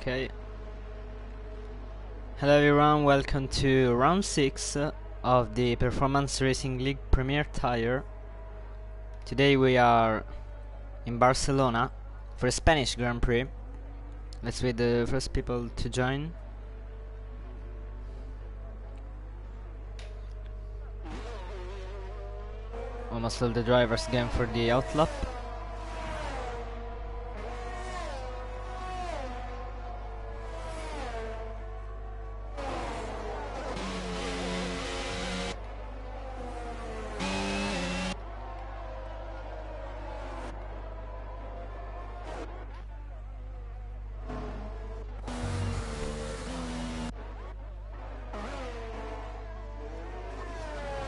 Okay. Hello everyone, welcome to round 6 of the Performance Racing League Premier Tire. Today we are in Barcelona for a Spanish Grand Prix. Let's wait the first people to join. Almost all the drivers going for the outlap.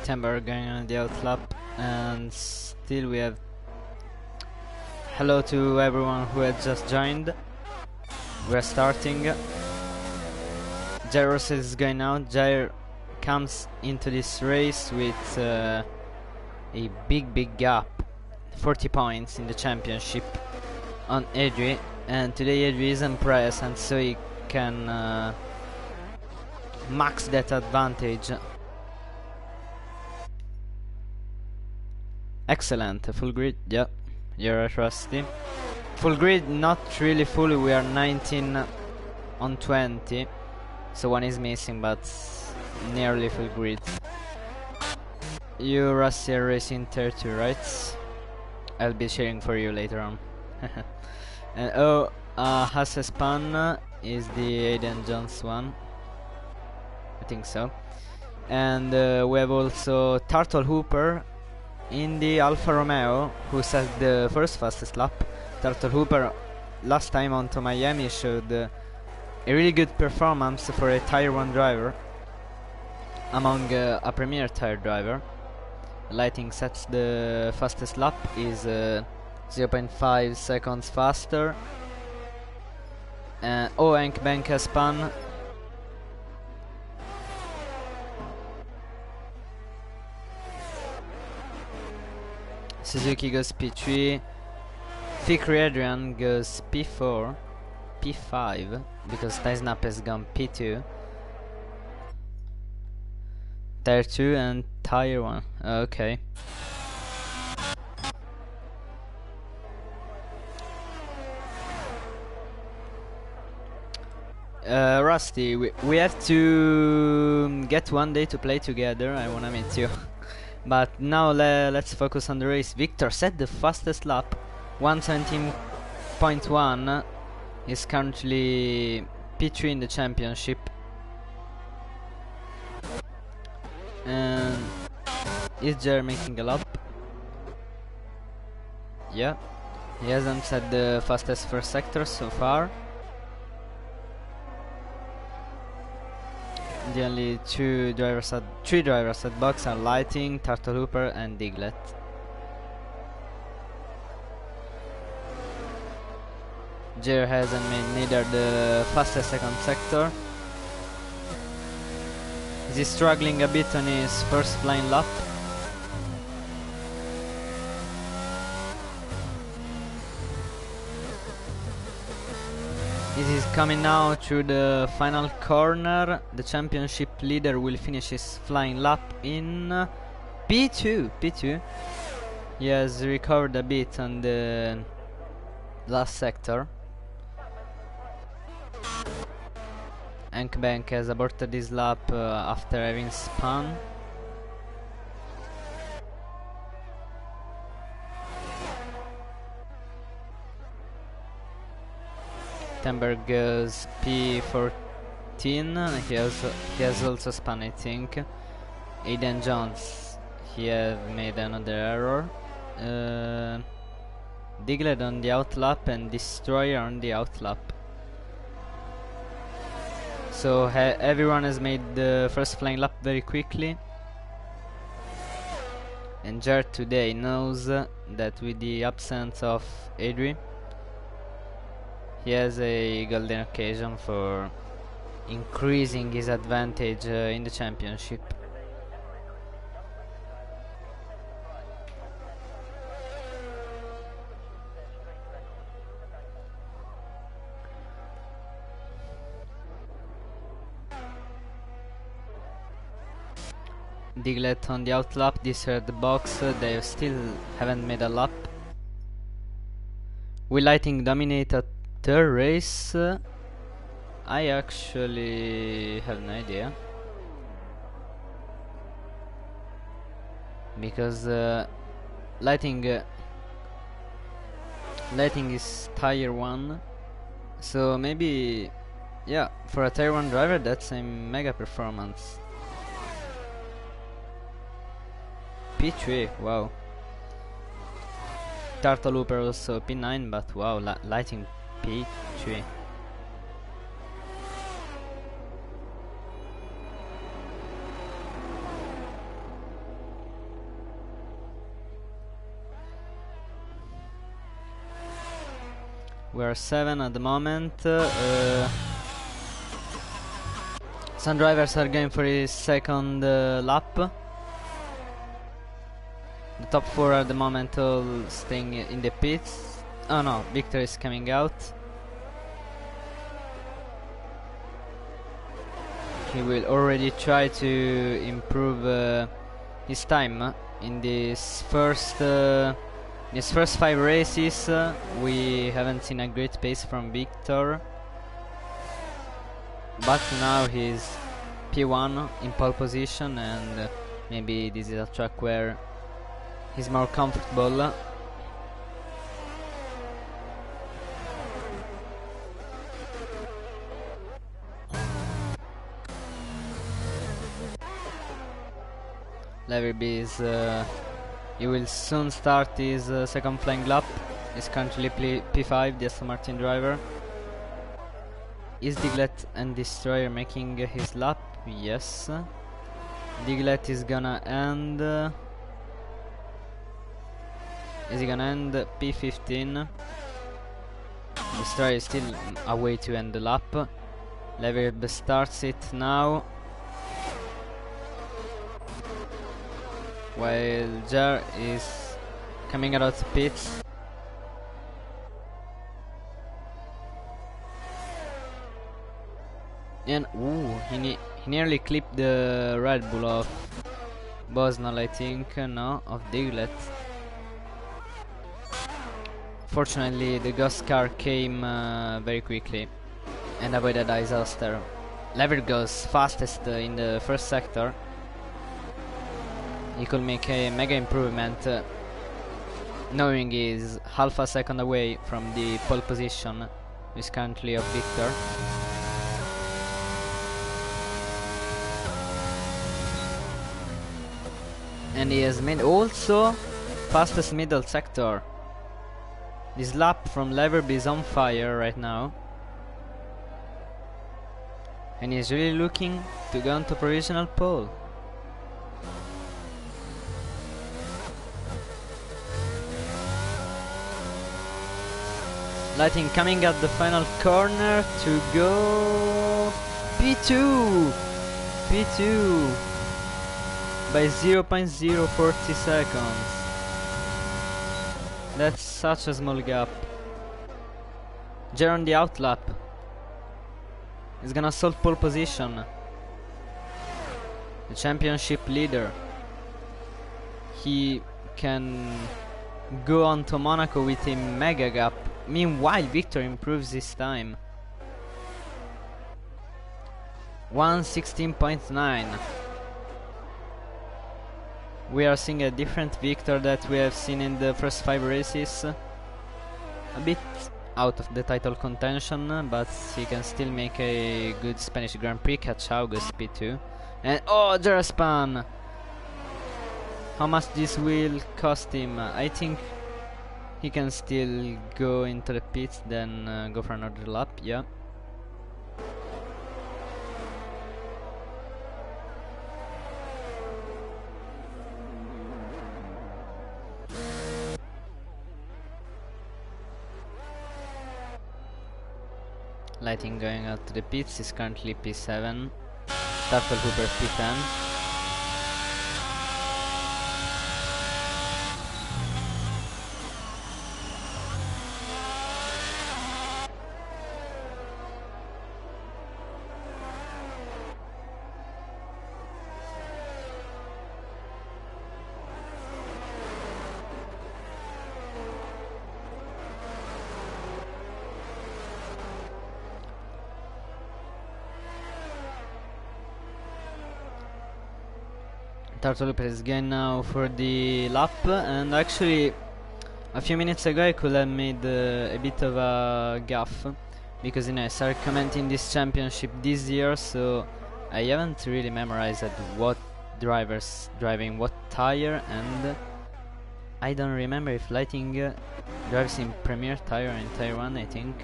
Timber going on the outlap, and still we have hello to everyone who had just joined. We're starting. Jair is going out. Jair comes into this race with a big gap, 40 points in the championship on Adri, and today Adri isn't present, so he can max that advantage. Excellent, full grid, yeah, you're right, Rusty. Full grid, not really full, we are 19 on 20, so one is missing, but nearly full grid. You, Rusty, are racing tier 2, right? I'll be cheering for you later on. And Hassespan is the Aiden Jones one, I think so. And we have also Turtle Hooper in the Alfa Romeo, who set the first fastest lap. Turtle Hooper last time onto Miami showed a really good performance for a Tier 1 driver among a Premier Tire driver. Lighting sets the fastest lap is 0.5 seconds faster. Hank Bank has spun. Suzuki goes P3, Fikri Adrian goes P4, P5, because Tysnap has gone P2, Tier 2 and Tier 1, okay. Rusty, we have to get one day to play together, I wanna meet you. But now let's focus on the race. Victor set the fastest lap, 117.1, is currently P3 in the championship. And is Jer making a lap? Yeah, he hasn't set the fastest first sector so far. The only three drivers at box are Lighting, Turtle Hooper and Diglett. Jer hasn't made neither the fastest second sector. He's struggling a bit on his first flying lap. This is coming now through the final corner. The championship leader will finish his flying lap in P2. He has recovered a bit on the last sector. Ankbank has aborted his lap after having spun. Temberg goes P14. He has also spun, I think. Aiden Jones, he have made another error. Diglett on the outlap and Destroyer on the outlap. So everyone has made the first flying lap very quickly. And Jared today knows that with the absence of Adri, he has a golden occasion for increasing his advantage in the championship. Diglett on the outlap, this hurt the box, they still haven't made a lap. Will Lighting dominate a third race? I actually have no idea. Because Lighting is tier 1. So maybe, yeah, for a tier 1 driver that's a mega performance. P3, wow. Turtle Hooper also P9, but wow, Lighting P3. We are 7 at the moment. Some drivers are going for his second lap. The top 4 at the moment all staying in the pits. Oh no, Victor is coming out. He will already try to improve his time in this first 5 races. We haven't seen a great pace from Victor, but now he's P1 in pole position, and maybe this is a track where he's more comfortable. Leverby is he will soon start his second flying lap. He's currently P5, the Aston Martin driver. Is Diglett and Destroyer making his lap? Yes. Diglett is gonna end. Is he gonna end P15? Destroyer is still a way to end the lap. Leverby starts it now, while Jar is coming out of the pits. And ooh, he nearly clipped the Red Bull of Bosnell, I think, no, of Diglett. Fortunately, the Ghost car came very quickly and avoided a disaster. Lever goes fastest in the first sector. He could make a mega improvement, knowing he's half a second away from the pole position, which is currently of Victor. And he has made also fastest middle sector. This lap from Leverby is on fire right now, and he's really looking to go onto provisional pole. Lighting coming at the final corner to go P2 by 0.040 seconds. That's such a small gap. Jer on the outlap is gonna assault pole position. The championship leader. He can go on to Monaco with a mega gap. Meanwhile, Victor improves his time. 1:16.9. We are seeing a different Victor that we have seen in the first 5 races. A bit out of the title contention, but he can still make a good Spanish Grand Prix, catch August P2. And oh, Jeraspan! How much this will cost him? I think he can still go into the pits, then go for another lap, yeah. Lighting going out to the pits is currently P7. Turtle Hooper P10. Tartolupe is going now for the lap, and actually a few minutes ago I could have made a bit of a gaffe, because I started commenting this championship this year, so I haven't really memorized what drivers driving what tire, and I don't remember if Lighting drives in Premier Tire or in Tire 1, I think.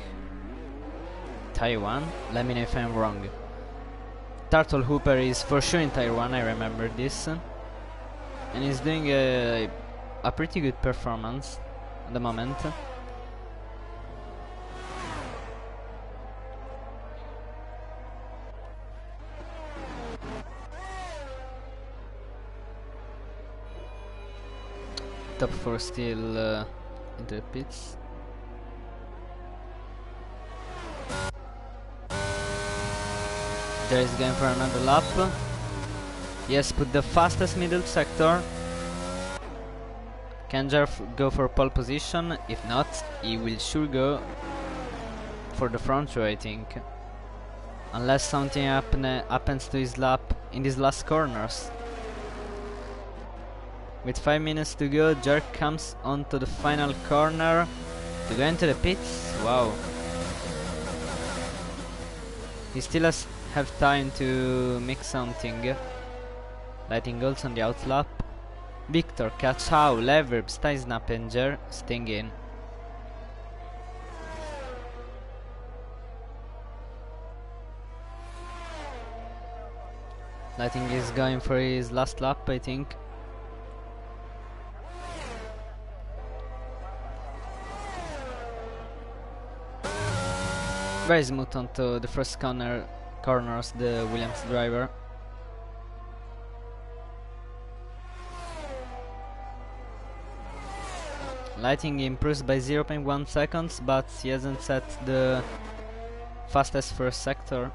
Tire 1? Let me know if I'm wrong. Turtle Hooper is for sure in Tire 1, I remember this. And he's doing a pretty good performance at the moment. Top 4 still into the pits. There is going for another lap. Yes, put the fastest middle sector. Can Jar go for pole position? If not, he will sure go for the front row, I think. Unless something happens to his lap in these last corners. With 5 minutes to go, Jerk comes onto the final corner to go into the pits. Wow. He still have time to make something. Lighting goals on the outlap. Victor, Kachau, Leverb, Stysnap and Jer staying in. Lighting is going for his last lap, I think. Very smooth onto the first corners, the Williams driver. Lighting improves by 0.1 seconds, but he hasn't set the fastest first sector.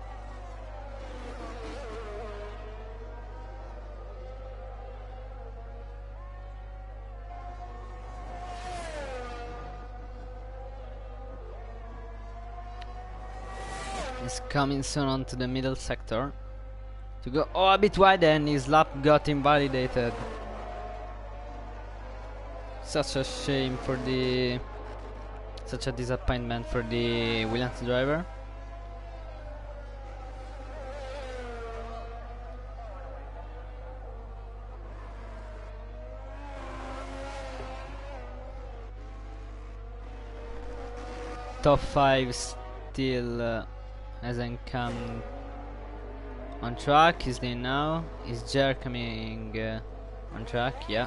He's coming soon onto the middle sector to go a bit wide, and his lap got invalidated. Such a shame for such a disappointment for the Williams driver. Top 5 still hasn't come on track. Is there now? Is Jer coming on track? Yeah.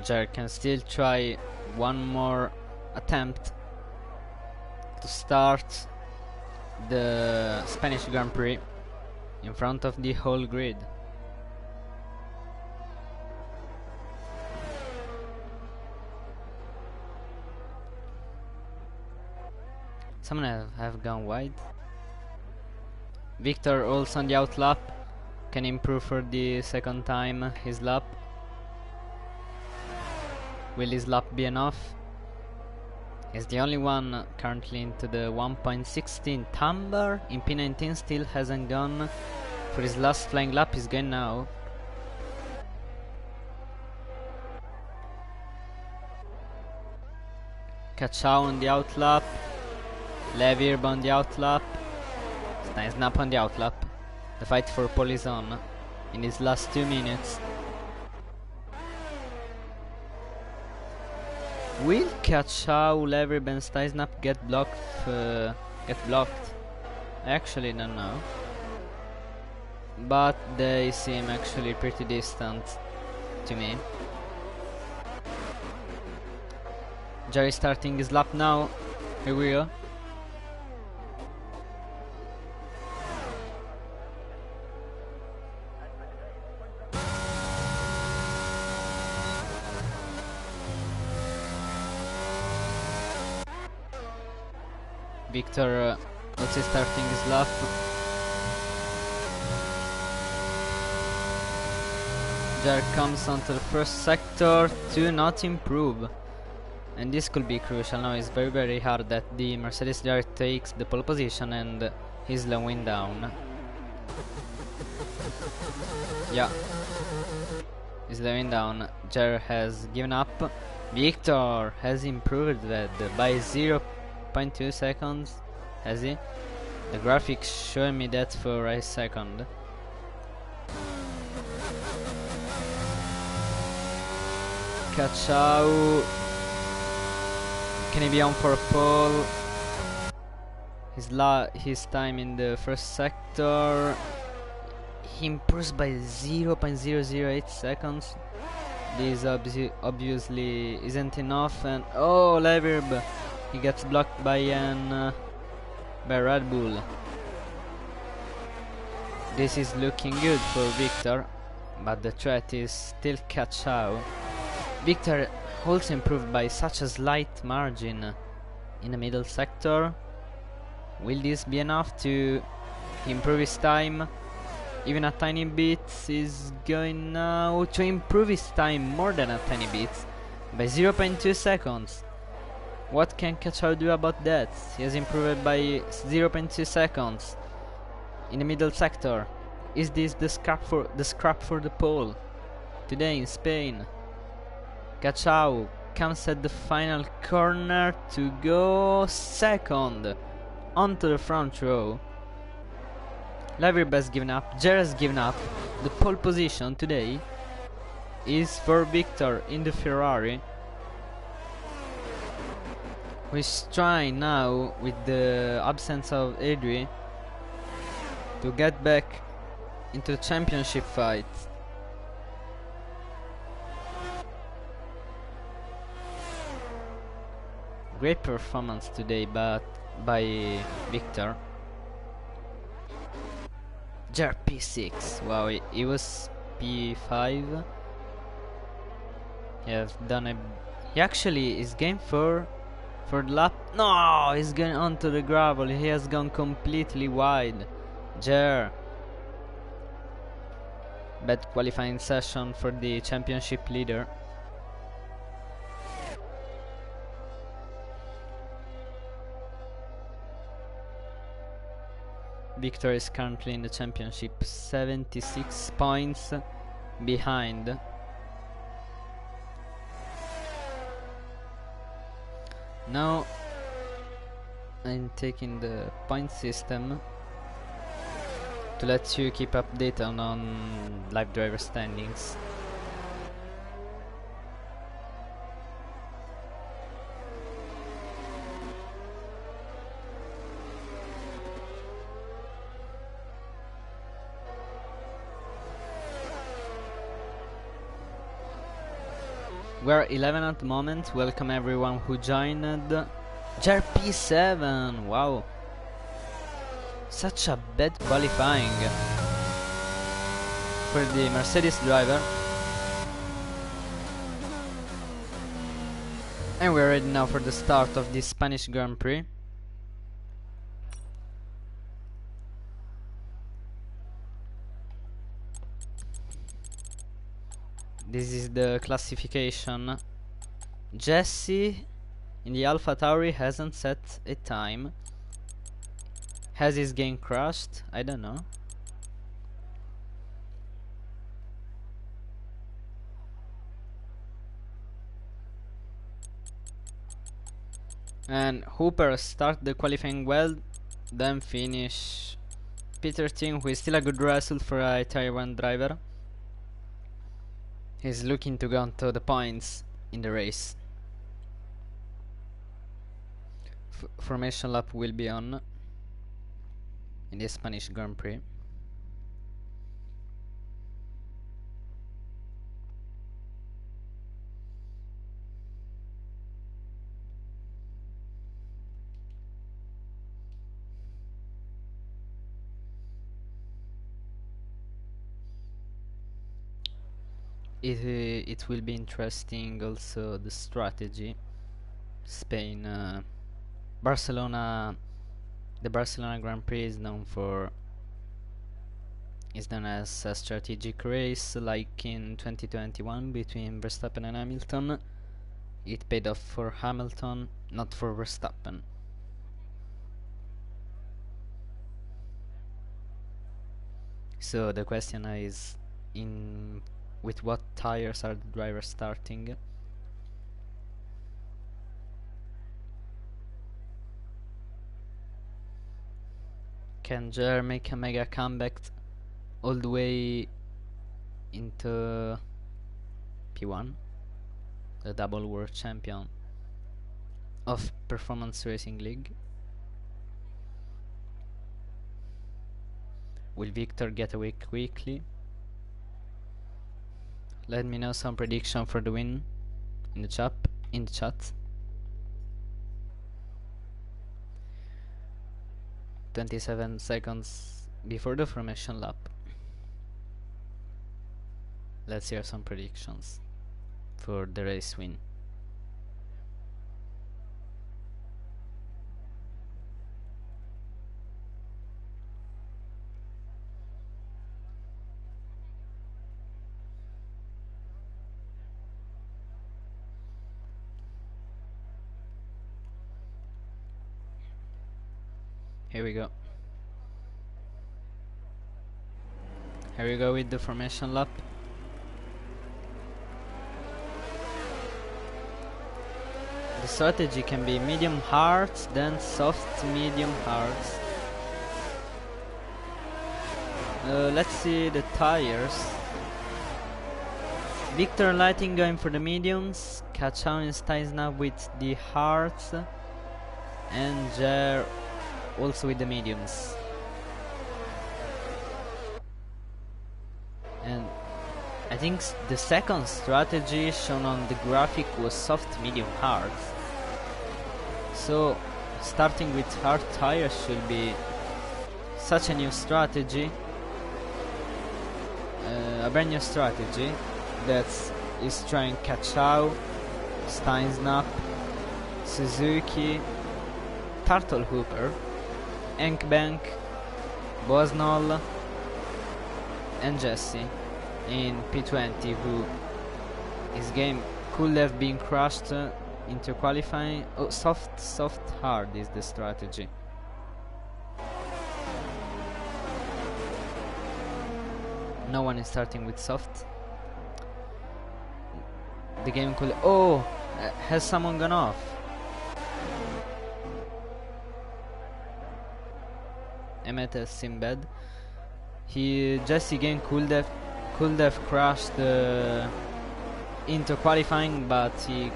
Jer can still try one more attempt to start the Spanish Grand Prix in front of the whole grid. Someone have gone wide. Victor also on the outlap can improve for the second time his lap. Will his lap be enough? He's the only one currently into the 1.16. Tambar in P19 still hasn't gone for his last flying lap. He's going now. Kachau on the outlap. Levirb on the outlap. Stysnap on the outlap. The fight for pole is on in his last 2 minutes. Will Kachau, Leverb and Stysnap get blocked? I actually don't know. But they seem actually pretty distant to me. Jerry starting his lap now. Here we go. Victor also starting his lap. Jar comes onto the first sector to not improve, and this could be crucial. Now it's very hard that the Mercedes driver takes the pole position and he's slowing down. Yeah, he's slowing down. Jer has given up. Victor has improved that by 0.2 seconds. Has he? The graphics showing me that for a second. Kachau, can he be on for a pole? His time in the first sector, he improves by 0.008 seconds. This obviously isn't enough, and oh, Leverb, he gets blocked by Red Bull. This is looking good for Victor, but the threat is still Kachau. Victor also improved by such a slight margin in the middle sector. Will this be enough to improve his time? Even a tiny bit is going now to improve his time more than a tiny bit by 0.2 seconds. What can Kachau do about that? He has improved by 0.2 seconds in the middle sector. Is this the scrap for the pole today in Spain? Kachau comes at the final corner to go second onto the front row. Leverb has given up, Jer has given up. The pole position today is for Victor in the Ferrari, who is trying now, with the absence of Adri, to get back into the championship fight. Great performance today, but by Victor. Jer P6. Wow, he was P5. He has done a. He actually is game for the lap. No, he's going onto the gravel. He has gone completely wide. Jer. Bad qualifying session for the championship leader. Victor is currently in the championship, 76 points behind. Now I'm taking the point system to let you keep updated on live driver standings. We're 11 at the moment. Welcome everyone who joined. Jer P7. Wow, such a bad qualifying for the Mercedes driver. And we're ready now for the start of the Spanish Grand Prix. This is the classification. Jesse in the Alpha Tauri hasn't set a time. Has his game crashed? I don't know. And Hooper start the qualifying well, then finish P13, who is still a good result for a Tier 1 driver. He's looking to go on to the points in the race. Formation lap will be on in the Spanish Grand Prix. It will be interesting also the strategy. Spain, Barcelona, the Barcelona Grand Prix is known as a strategic race, like in 2021 between Verstappen and Hamilton. it paid off for Hamilton, not for Verstappen. So the question is, with what tires are the drivers starting? Can Jer make a mega comeback all the way into P1, the double world champion of Performance Racing League? Will Victor get away quickly? Let me know some prediction for the win in the chat. 27 seconds before the formation lap. Let's hear some predictions for the race win. Here we go. Here we go with the formation lap. The strategy can be medium hards, then soft medium hards. Let's see the tires. Victor and Lighting going for the mediums, Kachao and Steinsnap with the hards, and Jer also with the mediums. And I think the second strategy shown on the graphic was soft medium hard. So starting with hard tires should be such a new strategy, a brand new strategy that is trying Kachao, Steinsnap, Suzuki, Turtle Hooper, Enkbank, Bosnol, and Jesse in P20, who his game could have been crushed into qualifying. Oh, soft hard is the strategy. No one is starting with soft. The game could... Oh! Has someone gone off? Emmet has Simbad. Jesse game could have crashed into qualifying, but he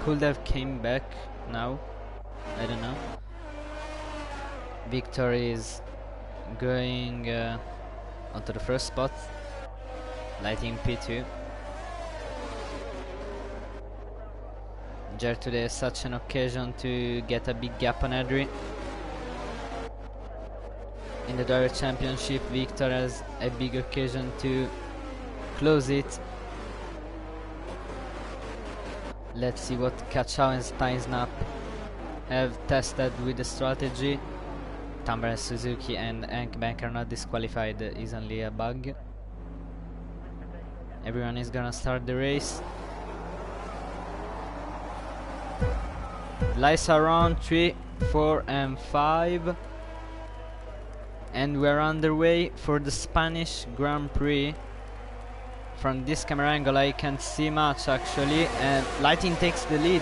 could have came back now. I don't know. Victor is going onto the first spot, lighting P2. Jer today is such an occasion to get a big gap on Adri. In the Driver Championship, Victor has a big occasion to close it. Let's see what Kachao and Steinsnap have tested with the strategy. Tamber, Suzuki and Enkbank are not disqualified, is only a bug. Everyone is gonna start the race. Lights are on, 3, 4 and 5. And we're underway for the Spanish Grand Prix. From this camera angle I can't see much actually, and Lighting takes the lead.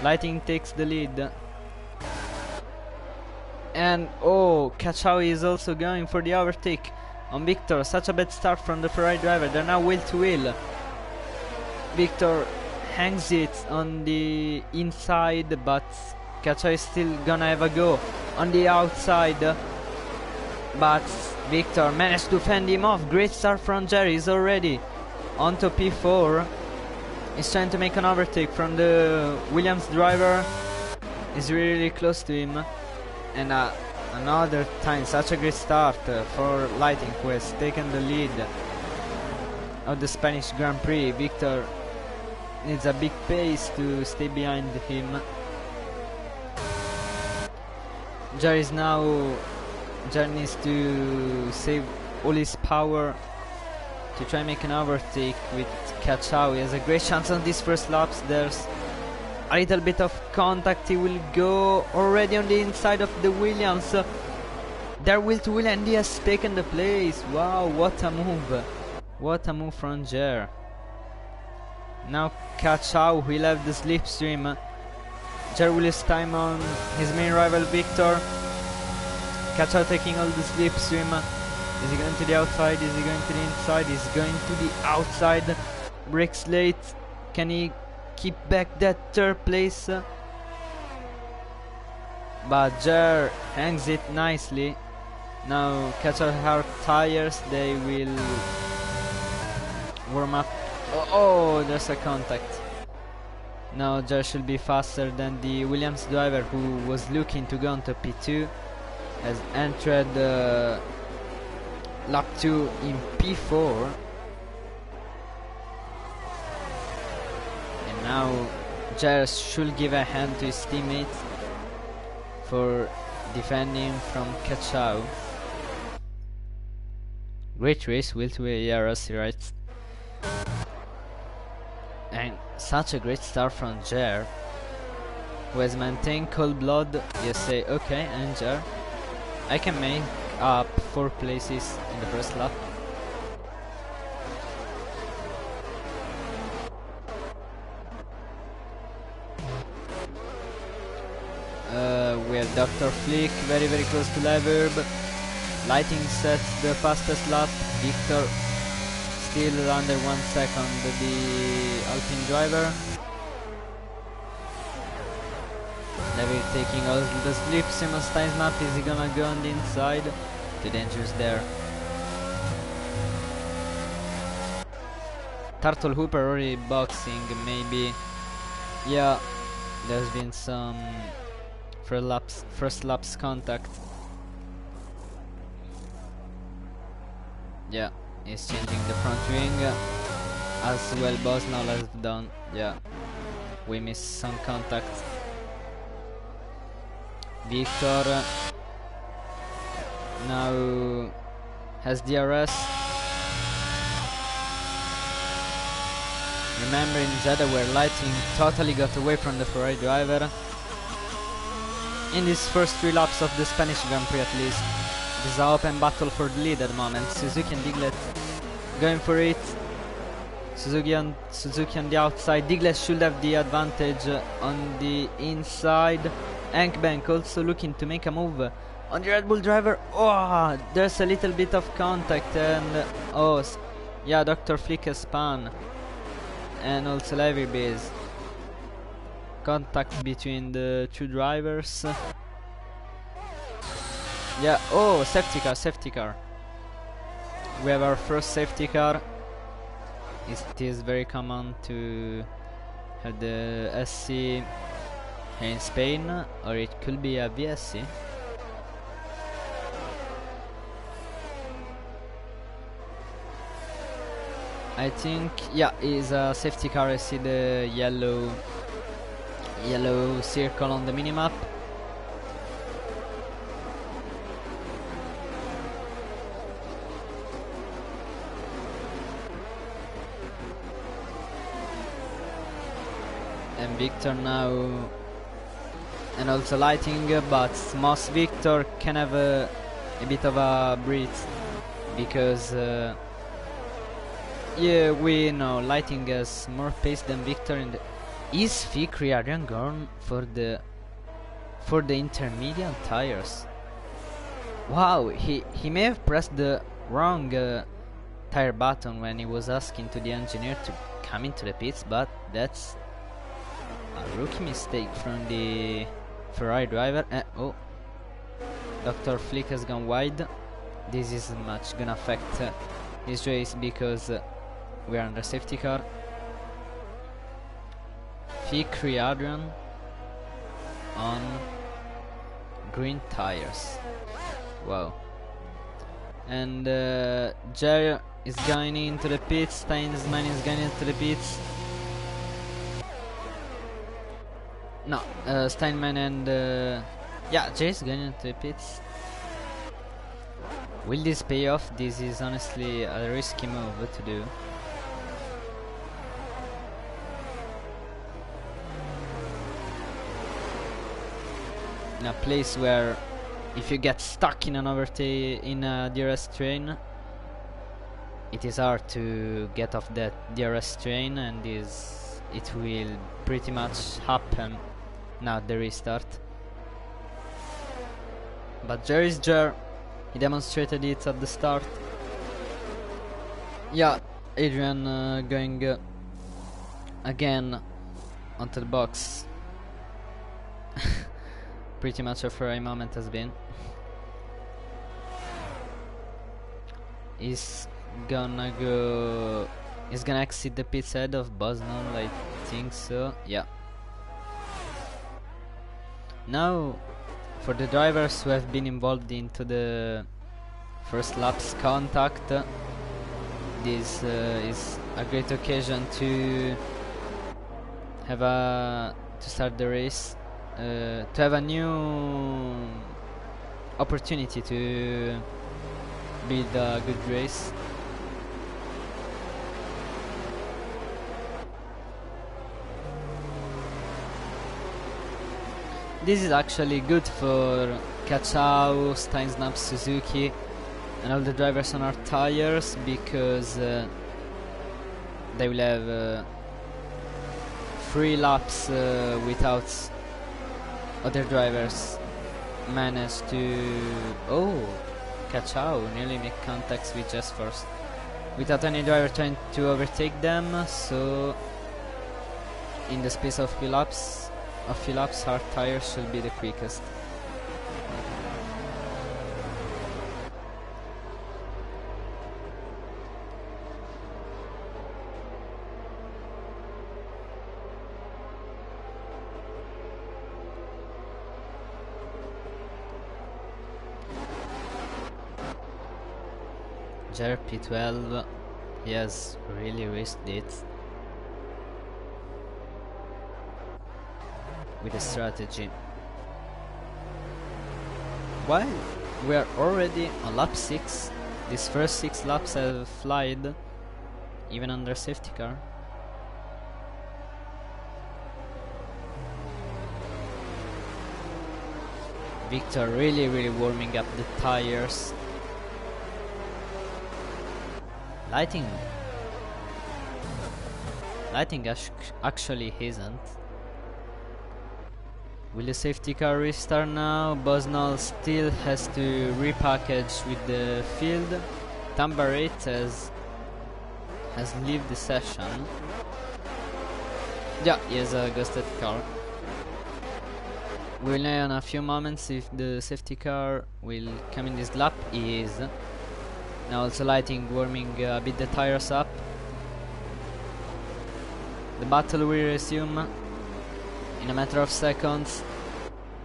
Lighting takes the lead. And oh, Kachao is also going for the overtake on Victor. Such a bad start from the Ferrari driver. They're now wheel to wheel. Victor hangs it on the inside, but Kachao is still gonna have a go on the outside. But Victor managed to fend him off. Great start from Jerry. He's already onto P4. He's trying to make an overtake from the Williams driver. He's really close to him. And another time, such a great start for Lighting, who has taken the lead of the Spanish Grand Prix. Victor needs a big pace to stay behind him. Jerry is now... Jer needs to save all his power to try and make an overtake with Kachao. He has a great chance on these first laps. There's a little bit of contact. He will go already on the inside of the Williams. There will to Williams, and he has taken the place. Wow, what a move. What a move from Jer. Now Kachao will have the slipstream. Jer will lose time on his main rival Victor. Kachao taking all the slipstream. Is he going to the outside? Is he going to the inside? He's going to the outside. Breaks late. Can he keep back that third place? But Jer hangs it nicely. Now Kachao hard tires. They will warm up. Oh, there's a contact. Now Jer should be faster than the Williams driver who was looking to go onto P2. Has entered lap 2 in P4. And now Jer should give a hand to his teammate for defending from Kachao. Great race, Will to yeah, Rossi writes. And such a great start from Jer, who has maintained cold blood. You say, okay, and Jer, I can make up 4 places in the first lap. We have Dr. Flick very close to Leverb. Lighting sets the fastest lap. Victor still under 1 second the Alpine driver. Lever taking all the slips. Stein map. Is he gonna go on the inside? Too dangerous there. Turtle Hooper already boxing, maybe. Yeah, there's been some first laps contact. Yeah, he's changing the front wing. As well, Bosnell has done. Yeah, we missed some contact. Victor now has DRS. Remember, in Jeddah where lighting totally got away from the Ferrari driver. In these first 3 laps of the Spanish Grand Prix at least. This is an open battle for the lead at the moment. Suzuki and Diglett going for it. Suzuki on the outside. Diglett should have the advantage on the inside. Enkbank also looking to make a move on the Red Bull driver. Oh, there's a little bit of contact and oh, yeah, Dr. Flick has spun. And also Levy base. Contact between the 2 drivers. Yeah, oh, safety car. We have our first safety car. It is very common to have the SC here in Spain, or it could be a VSC. I think, yeah, it's a safety car. I see the yellow circle on the minimap. And Victor now, and also lighting, but Moss Victor can have a bit of a breath because yeah, we know lighting has more pace than Victor. In the is Fikri Adrian gone for the intermediate tires? Wow, he may have pressed the wrong tire button when he was asking to the engineer to come into the pits, but that's a rookie mistake from the Ferrari driver. Oh, Dr. Flick has gone wide. This is much gonna affect his race because we are under safety car. Fikri Adrian on green tires. Wow. And Jer is going into the pits. Steinsman is going into the pits. No, Steinman and yeah, Jer is going into the pits. Will this pay off? This is honestly a risky move to do. In a place where if you get stuck in an in a DRS train, it is hard to get off that DRS train, and it will pretty much happen now at the restart. But Jer is Jer. He demonstrated it at the start. Yeah, Adrian going again onto the box. Pretty much a Ferrari moment has been. He's gonna exit the pits head of Bosnol, I think so. Yeah. Now, for the drivers who have been involved into the first lap's contact, this is a great occasion to start the race, to have a new opportunity to build a good race. This is actually good for Kachao, Steinsnap, Suzuki and all the drivers on our tires, because they will have 3 laps without other drivers manage to... Oh, Kachao nearly make contacts with Just Force without any driver trying to overtake them, so in the space of few laps, hard tires should be the quickest. Jer P12, he has really risked it with a strategy. While we are already on lap 6, these first 6 laps have flied, even under safety car. Victor really warming up the tires. Lighting actually isn't. Will the safety car restart now? Bosnol still has to repackage with the field. Tambaret has left the session. Yeah, he has a ghosted car. We'll know in a few moments if the safety car will come in this lap. He is. Now also Lighting warming a bit the tires up. The battle will resume in a matter of seconds.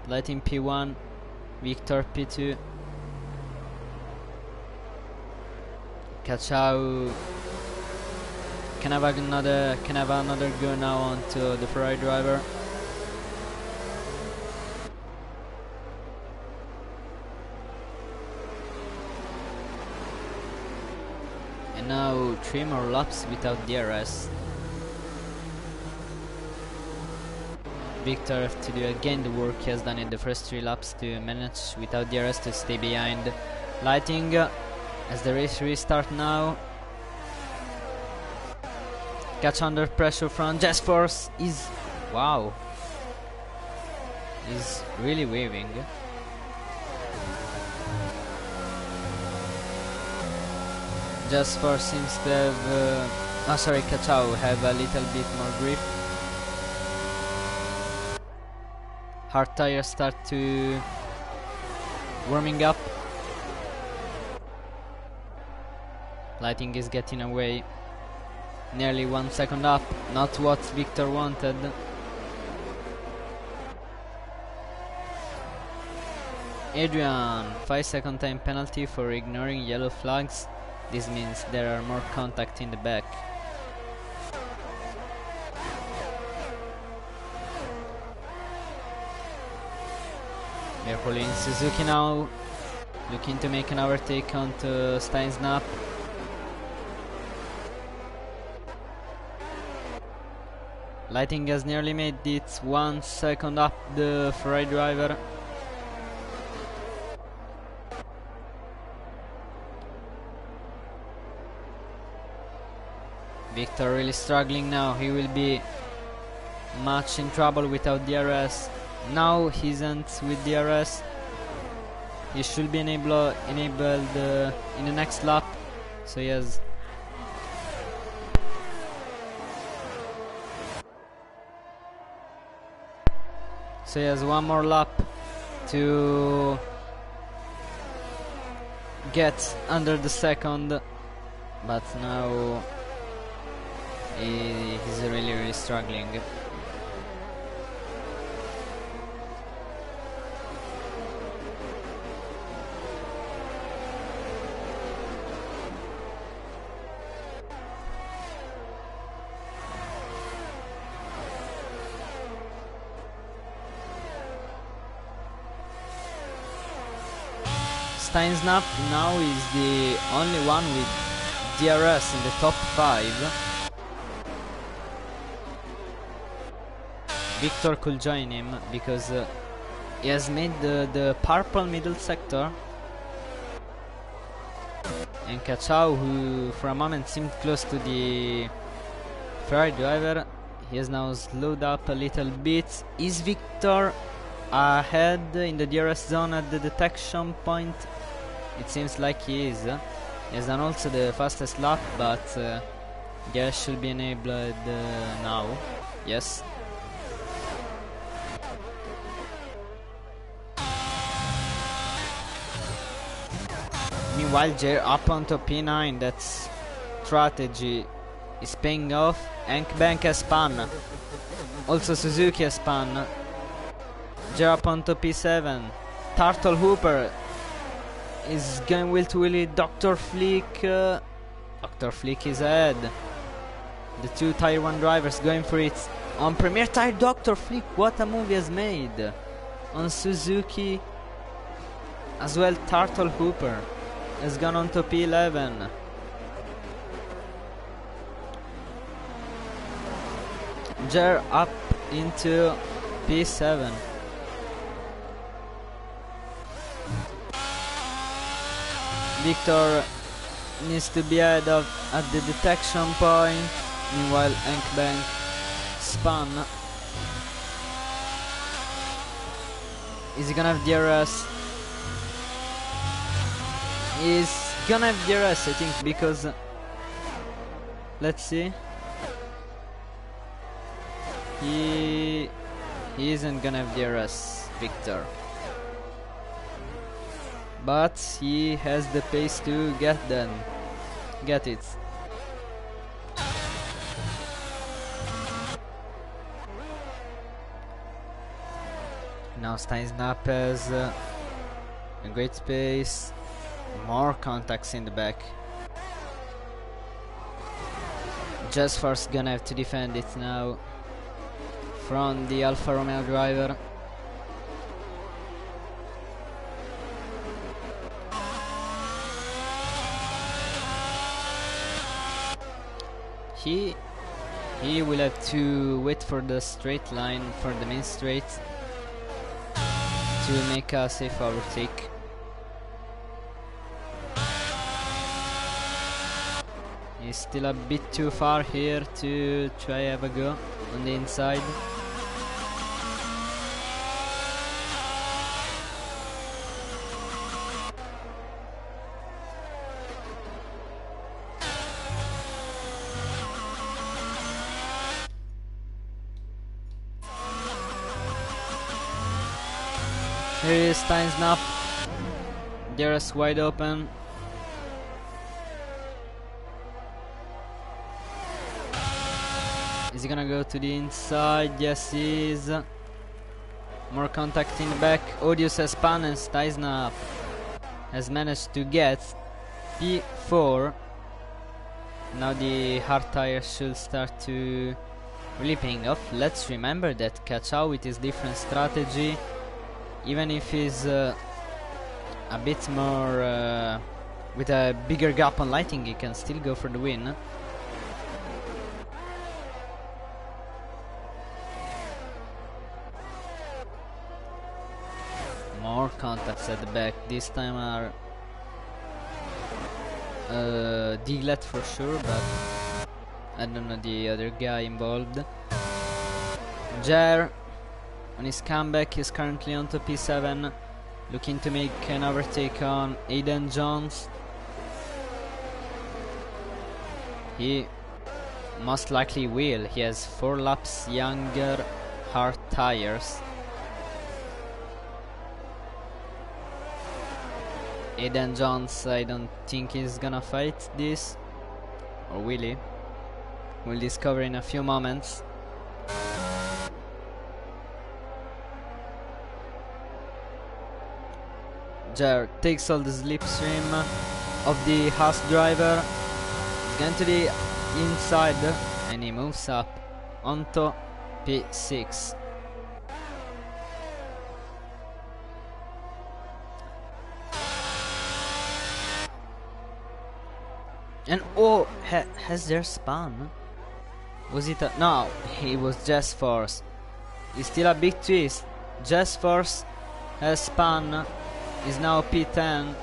Lighting P1, Victor P2. Kachao can have another go now onto the Ferrari driver. And now 3 more laps without DRS. Victor have to do again the work he has done in the first 3 laps to manage without DRS to stay behind Lighting as the race restart now. Catch under pressure from Just Force is... wow. He's really waving. Just Force seems to have... oh sorry, Kachao have a little bit more grip. Hard tires start to warming up. Lighting is getting away. Nearly 1 second up, not what Victor wanted. Adrian, 5-second time penalty for ignoring yellow flags. This means there are more contact in the back. We're pulling Suzuki now. looking to make an overtake onto Steinsnap. Lighting has nearly made it 1 second up the Ferrari driver. Victor really struggling now. He will be much in trouble without DRS. Now he isn't with DRS. He should be enabled in the next lap. So he has one more lap to get under the second, but now he's really struggling. Steinsnap now is the only one with DRS in the top 5. Victor could join him because he has made the purple middle sector, and Cacciao, who for a moment seemed close to the Ferrari driver, he has now slowed up a little bit. Is Victor ahead in the DRS zone at the detection point? It seems like he is. He has done also the fastest lap, but DRS should be enabled now. Yes. Meanwhile, Jer up onto P9. That strategy is paying off. Bank has spun. Also Suzuki has spun. Jer up onto P7. Turtle Hooper is going wheel to wheelie. Dr. Flick. Dr. Flick is ahead. The two Tier 1 drivers going for it. On Premier Tire, Dr. Flick, what a move he has made. On Suzuki as well, Turtle Hooper has gone on to P11. Jer up into P7. Victor needs to be ahead of at the detection point. Meanwhile, Bank spun. Is he gonna have DRS? He's gonna have DRS, I think, because let's see. He isn't gonna have DRS, Victor. But he has the pace to get it. Now Steinsnap has a great space, more contacts in the back. Just Force gonna have to defend it now from the Alfa Romeo driver. He will have to wait for the straight line, for the main straight, to make a safe overtake. He's still a bit too far here to try have a go on the inside. Here is Steinsnap. DRS wide open. Is he gonna go to the inside? Yes, he is. More contact in the back. Odious has spun and Steinsnap has managed to get P4. Now the hard tires should start to really paying off. Let's remember that Cacciao with his different strategy, even if he's a bit more with a bigger gap on lighting, he can still go for the win. More contacts at the back. This time are Diglett for sure, but I don't know the other guy involved. Jer on his comeback is currently onto P7, looking to make an overtake on Aiden Jones. He most likely will. He has 4 laps younger hard tires. Aiden Jones, I don't think he's gonna fight this, or will he? We'll discover in a few moments. Jer takes all the slipstream of the Haas driver. He's going to the inside and he moves up onto P6. And oh, has there spun? Was it a... No, it was just force. It's still a big twist. Just force has spun. Is now P10.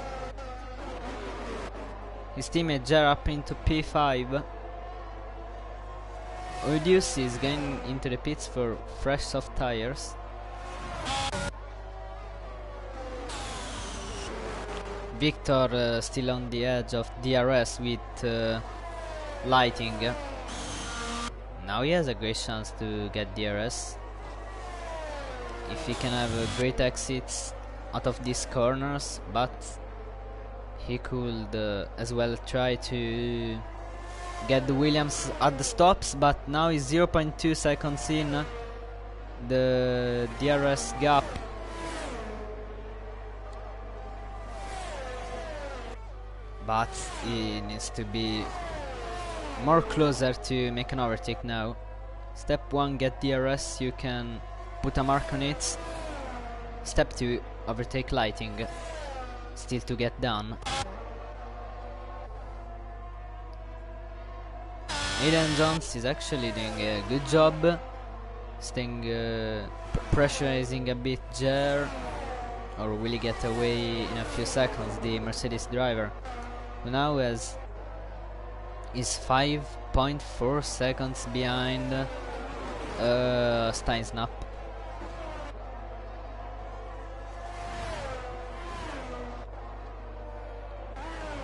His teammate Jer up into P5. Odious is going into the pits for fresh soft tires. Victor still on the edge of DRS with lighting. Now he has a great chance to get DRS if he can have great exits out of these corners, but he could as well try to get the Williams at the stops, but now he's 0.2 seconds in the DRS gap. But he needs to be more closer to make an overtake now. Step 1, get DRS, you can put a mark on it. Step 2, overtake lighting. Still to get done. Aiden Jones is actually doing a good job staying pressurizing a bit Jer, or will he get away in a few seconds, the Mercedes driver, who now is 5.4 seconds behind Steinsnap.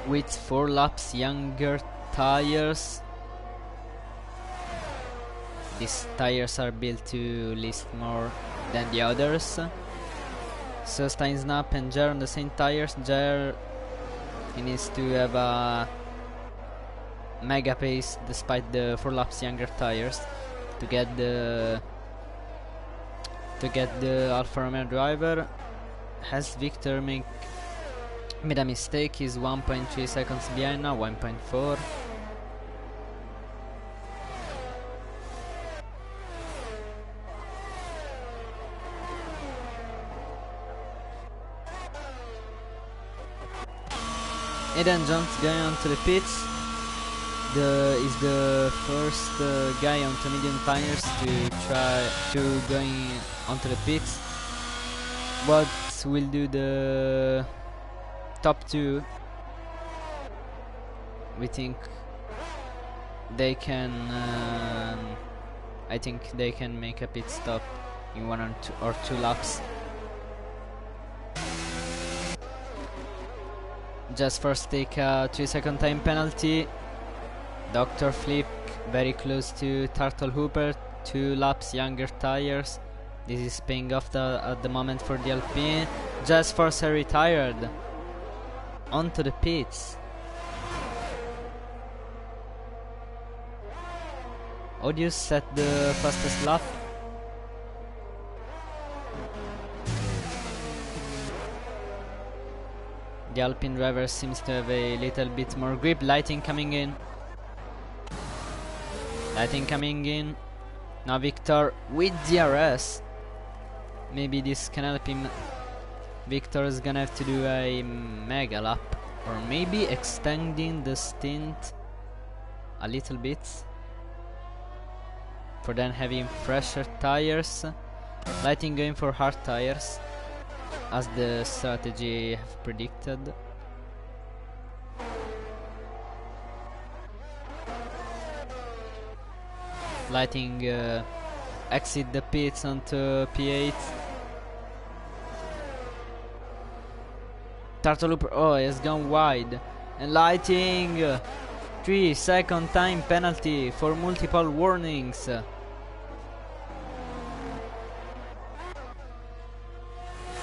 With 4 laps younger tires. These tires are built to last more than the others. So Steinsnap and Jer on the same tires. Jer, he needs to have a mega pace despite the 4 laps younger tires to get the Alfa Romeo driver. Has Victor made a mistake? He's 1.3 seconds behind now, 1.4. Aiden Jones going onto the pits. Is the first guy onto medium tires to try to going onto the pits. What will do the top 2? We think they can. I think they can make a pit stop in 1 or 2 laps. Just first take a 3-second time penalty. Dr. Flip very close to Turtle Hooper, 2 laps younger tires. This is paying off at the moment for the Alpine. Just Force retired onto the pits. Odious set the fastest lap. The Alpine driver seems to have a little bit more grip. Lighting coming in. Lighting coming in. Now Victor with DRS. Maybe this can help him Victor is gonna have to do a mega lap, or maybe extending the stint a little bit for then having fresher tires. Lighting going for hard tires as the strategy have predicted. Lighting exit the pits onto P8. Turtle Hooper, oh, he has gone wide. And Lighting 3-second time penalty for multiple warnings.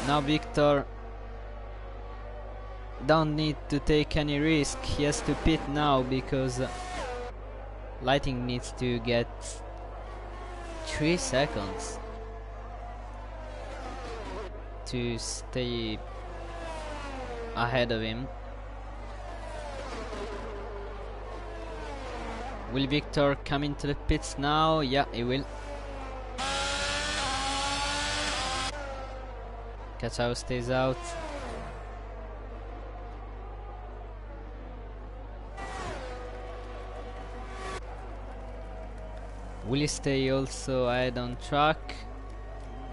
Now Victor don't need to take any risk. He has to pit now because Lighting needs to get 3 seconds to stay ahead of him. Will Victor come into the pits now? Yeah, he will. Cachao stays out. Will he stay also ahead on track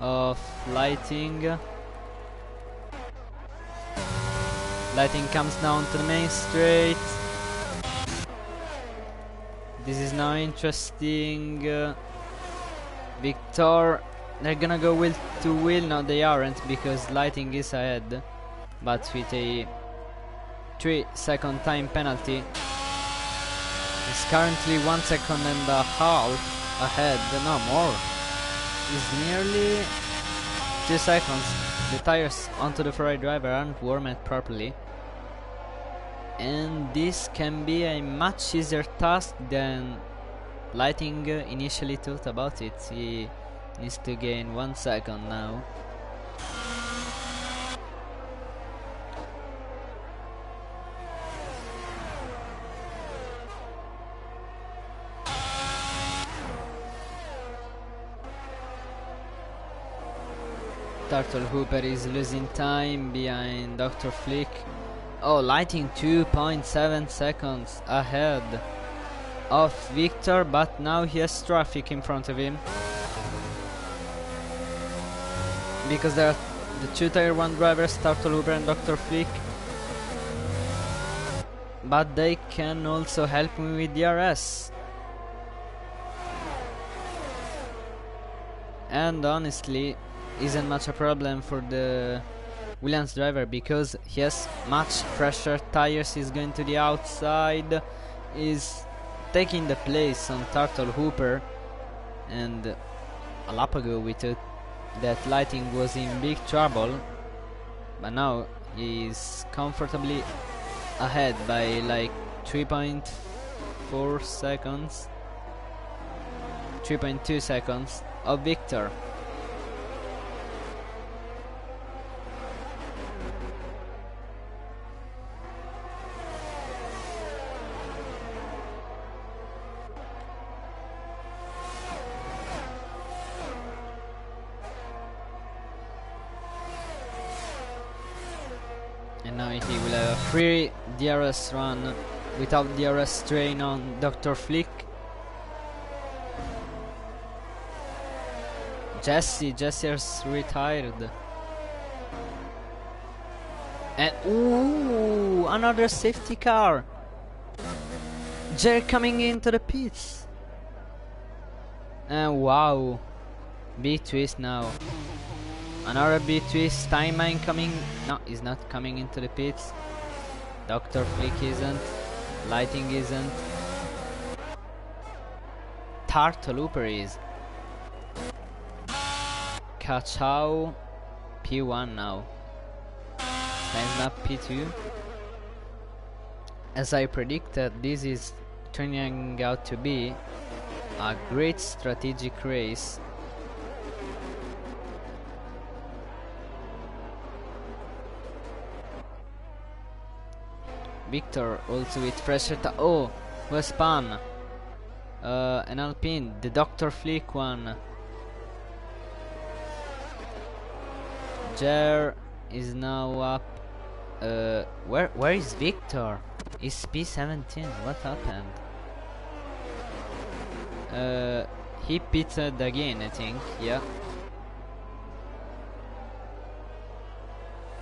of Lighting? Lighting comes down to the main straight. This is now interesting. Victor, they're gonna go wheel to wheel. No, they aren't, because Lighting is ahead, but with a 3-second time penalty. He's currently 1.5 seconds ahead. No more. He's nearly 2 seconds. The tires onto the Ferrari driver aren't warmed properly, and this can be a much easier task than Lighting initially thought about it. He needs to gain 1 second now. Turtle Hooper is losing time behind Dr. Flick. Oh, Lighting 2.7 seconds ahead of Victor, but now he has traffic in front of him, because there are the 2 Tier 1 drivers, Turtle Hooper and Dr. Flick, but they can also help me with DRS. And honestly, isn't much a problem for the Williams driver, because he has much fresher tires. He's going to the outside, is taking the place on Turtle Hooper, and a lap ago we thought that Lighting was in big trouble, but now he's comfortably ahead by like 3.4 seconds, 3.2 seconds of Victor. And now he will have a free DRS run without DRS strain on Dr. Flick. Jesse has retired. And ooh, another safety car. Jerry coming into the pits. And wow, big twist now. Another big twist. Timeline coming. No, he's not coming into the pits. Dr. Flick isn't. Lighting isn't. Turtle Hooper is. Cachao P1 now. Time's up P2. As I predicted, this is turning out to be a great strategic race. Victor also with pressure. Oh, was spun. An Alpine, the Dr. Flick one. Jer is now up. Where is Victor? Is P17? What happened? He pitted again, I think. Yeah.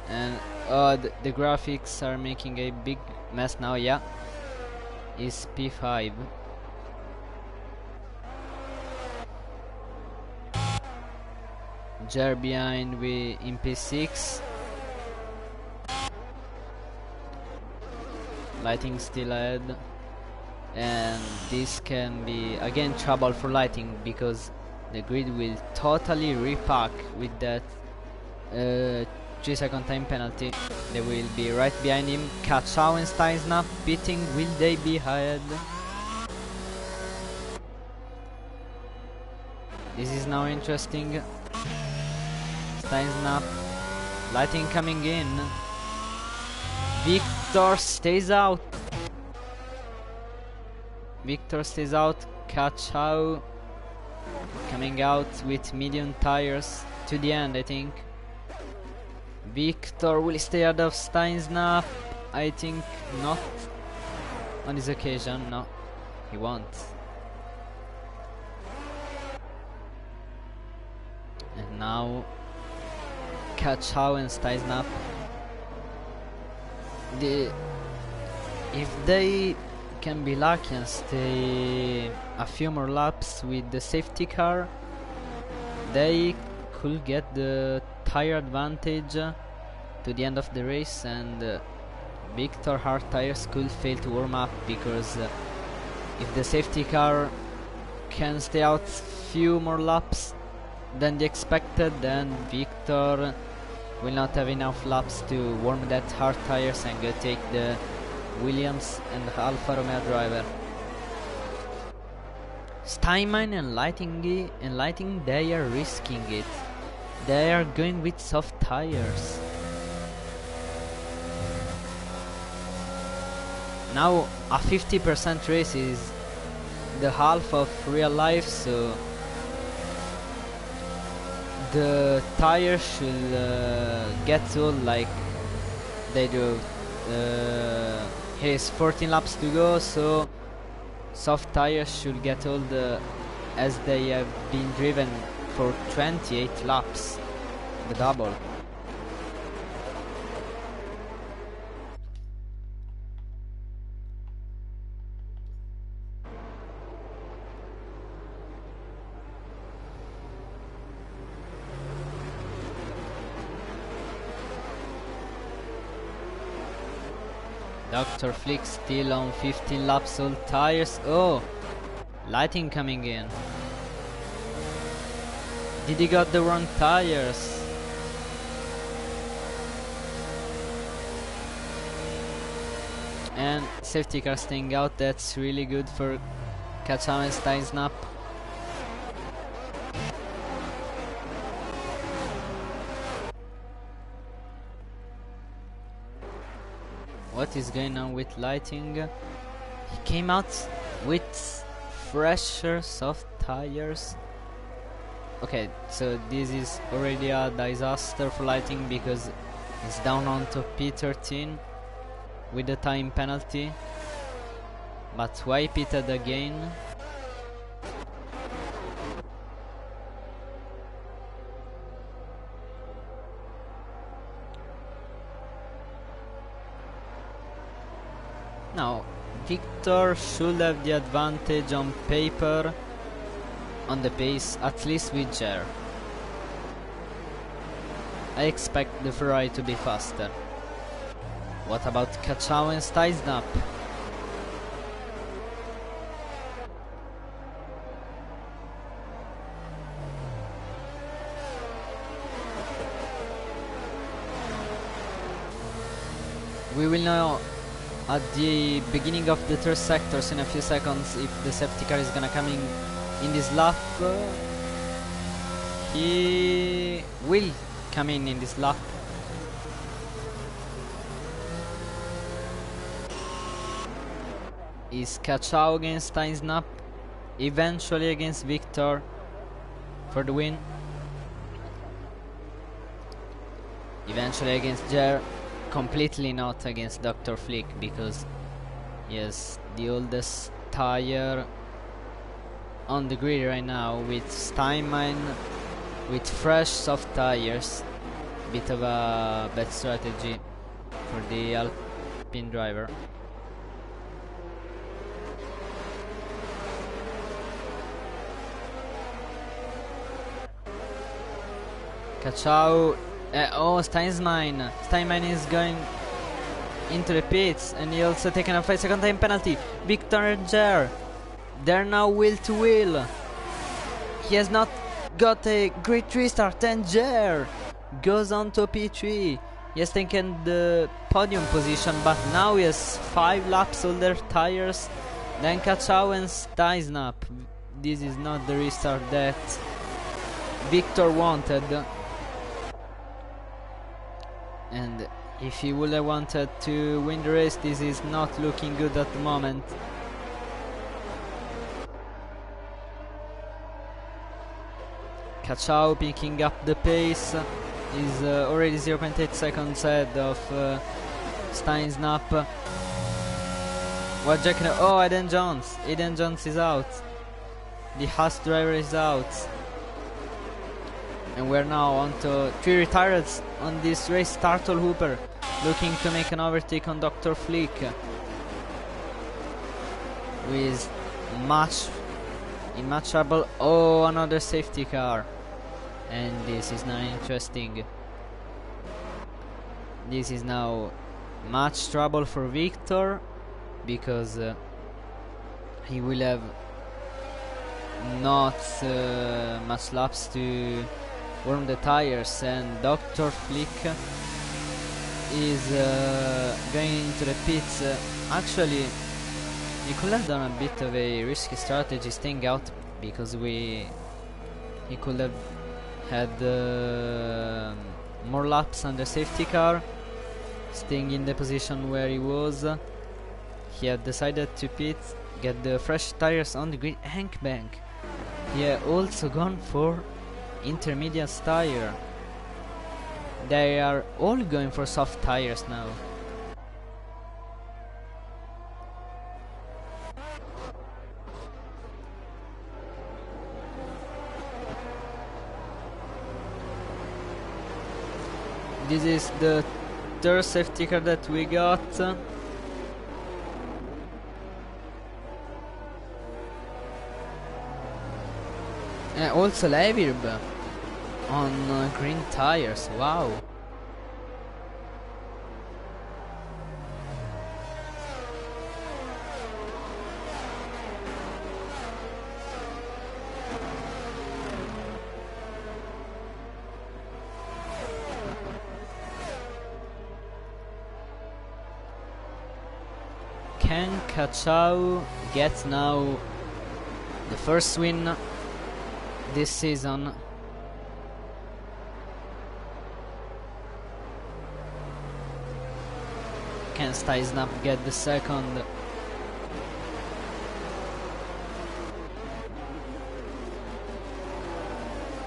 And the graphics are making a big mess now. Yeah. Is P5. Jer behind in P6. Lighting still ahead, and this can be again trouble for Lighting because the grid will totally repack with that 3-second time penalty. They will be right behind him. Kachau and Steinsnap pitting. Will they be ahead? This is now interesting. Steinsnap, Lighting coming in. Victor stays out. Victor stays out. Kachau coming out with medium tires to the end, I think. Victor will stay out of Steinsnap. I think not on this occasion. No, he won't. And now Kachau and Steinsnap. If they can be lucky and stay a few more laps with the safety car, they could get the tire advantage to the end of the race, and Victor hard tires could fail to warm up, because if the safety car can stay out few more laps than the expected, then Victor will not have enough laps to warm that hard tires and go take the Williams and Alfa Romeo driver. Steinman and Lighting, they are risking it. They are going with soft tires. Now a 50% race is the half of real life, so the tires should get old like they do. Here's 14 laps to go, so soft tires should get old as they have been driven for 28 laps, the double. Dr. Flick still on 15 laps old tires. Oh, Lighting coming in. Did he got the wrong tires? And safety car staying out. That's really good for Kachau and Steinsnap. What is going on with Lighting? He came out with fresher soft tires. Okay, so this is already a disaster for Lighting because he's down onto P13 with the time penalty. But why pitted again? Now, Victor should have the advantage on paper on the pace, at least with Jer. I expect the Ferrari to be faster. What about Kachau and Steinsnap? We will know at the beginning of the third sector, so in a few seconds, if the safety car is gonna come in this lap. He will come in this lap. Is Kachau against Steinsnap, eventually against Victor for the win. eventually against Jer, completely not against Dr. Flick, because he has the oldest tire on the grid right now with Steinman with fresh soft tires. Bit of a bad strategy for the Alpine driver. Kachau, oh, Steinman is going into the pits, and he also taken a 5-second time penalty. Victor and Jer, they're now wheel to wheel. He has not got a great restart, and Jer goes on to P3. He has taken the podium position, but now he has 5 laps older tires than Kachau and Steinsnap. This is not the restart that Victor wanted. And if he would have wanted to win the race, this is not looking good at the moment. Kachau picking up the pace, is already 0.8 seconds ahead of Steinsnap. What Jack? Oh, Eden Jones is out. The Haas driver is out. And we're now on to 3 retireds on this race. Turtle Hooper looking to make an overtake on Dr. Flick, who is in much trouble. Oh, another safety car. And this is now interesting. This is now much trouble for Victor, because he will have not much laps to warm the tires, and Dr. Flick is going into the pits. Actually, he could have done a bit of a risky strategy staying out, because he could have had more laps on the safety car, staying in the position where he was. He had decided to pit, get the fresh tires on the grid. Hank Bank, he had also gone for intermediate tire. They are all going for soft tires now. This is the third safety car that we got. Also Levirb on green tires. Wow. Can Kachau get now the first win this season? Can Steinsnap get the second?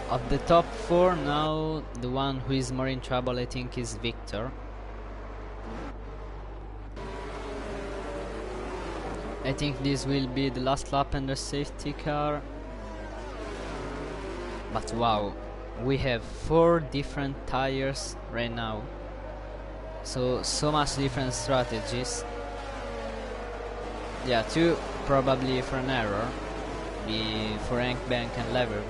Of the top 4 now, the one who is more in trouble, I think, is Victor. I think this will be the last lap under safety car. But wow, we have 4 different tires right now. So much different strategies. Yeah, 2 probably for an error. The for Hank Bank and Lever.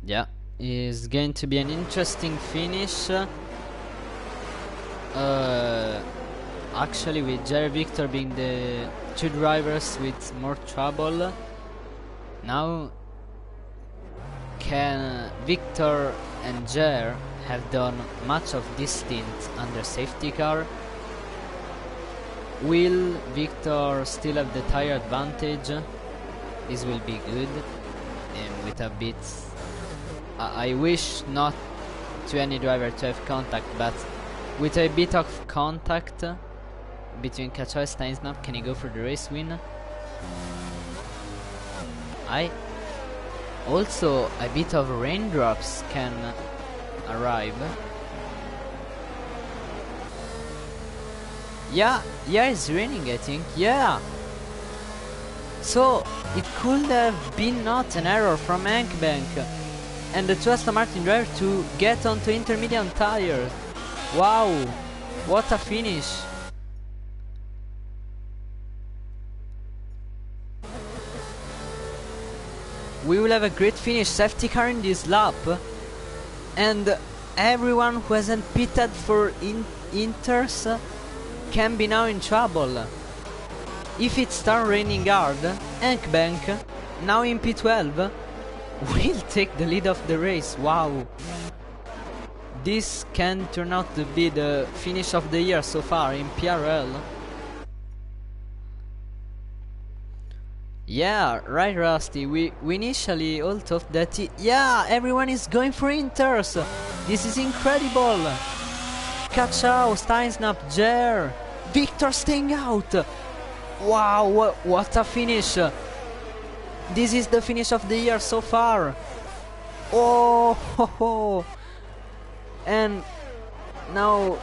Yeah, is going to be an interesting finish. Actually, with Jerry Victor being the 2 drivers with more trouble. Now, can Victor and Jer have done much of this stint under safety car? Will Victor still have the tire advantage? This will be good, and with a bit I wish not to any driver to have contact, but with a bit of contact between Kachao and Steinsnap, can he go for the race win? Also, a bit of raindrops can arrive. Yeah, it's raining, I think. Yeah. So it could have been not an error from Hankbank and the two Aston Martin driver to get onto intermediate tires. Wow, what a finish. We will have a great finish, safety car in this lap, and everyone who hasn't pitted for Inters can be now in trouble. If it starts raining hard, Hankbank, now in P12, will take the lead of the race. Wow. This can turn out to be the finish of the year so far in PRL. Yeah, right, Rusty. We initially all thought that yeah, everyone is going for Inters. This is incredible. Kachao, Steinsnap, Jer, Victor staying out. Wow, what a finish. This is the finish of the year so far. Oh, ho, ho. And now,